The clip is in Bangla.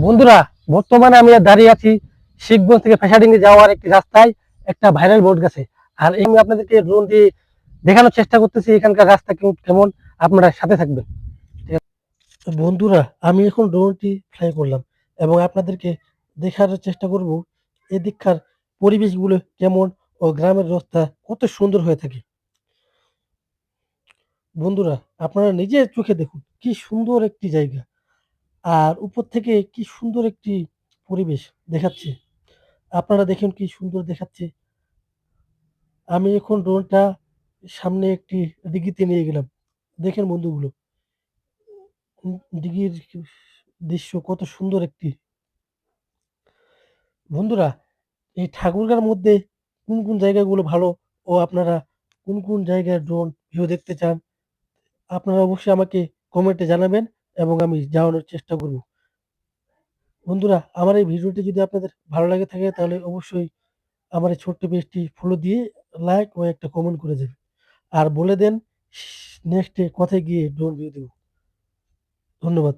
বন্ধুরা, বর্তমানে আমি দাঁড়িয়ে আছি শিখগঞ্জ থেকে ফেসাডিঙ্গে যাওয়ার একটি রাস্তায় একটা ভাইরাল বোর্ড গেছে। আর এই আমি আপনাদেরকে ড্রোন দিয়ে দেখানোর চেষ্টা করতেছি এখানকার রাস্তা কেমন। আপনারা সাথে থাকবেন। ঠিক আছে? তো বন্ধুরা, আমি এখন ড্রোনটি ফ্লাই করলাম এবং আপনাদেরকে দেখার চেষ্টা করব এদিককার পরিবেশগুলো কেমন ও গ্রামের রাস্তা কত সুন্দর হয়ে থাকে। বন্ধুরা, আপনারা নিজের চোখে দেখুন কি সুন্দর একটি জায়গা, আর উপর থেকে কি সুন্দর একটি পরিবেশ দেখাচ্ছে। আপনারা দেখুন কি সুন্দর দেখাচ্ছে। আমি এখন ড্রোনটা সামনে একটি দিঘিতে নিয়ে গেলাম। দেখেন বন্ধুগুলো, দিঘির দৃশ্য কত সুন্দর একটি। বন্ধুরা, এই ঠাকুরগাঁর মধ্যে কোন জায়গাগুলো ভালো ও আপনারা কোন জায়গায় ড্রোন ভিউ দেখতে চান, আপনারা অবশ্যই আমাকে কমেন্টে জানাবেন এবং আমি যাওয়ানোর চেষ্টা করব। বন্ধুরা, আমার এই ভিডিওটি যদি আপনাদের ভালো লাগে থাকে তাহলে অবশ্যই আমার এই ছোট্ট পেজটি ফলো দিয়ে লাইক ও একটা কমেন্ট করে দেবেন। আর বলে দেন নেক্সট ডে কোথায় গিয়ে ড্রোন ভিউ দেব। ধন্যবাদ।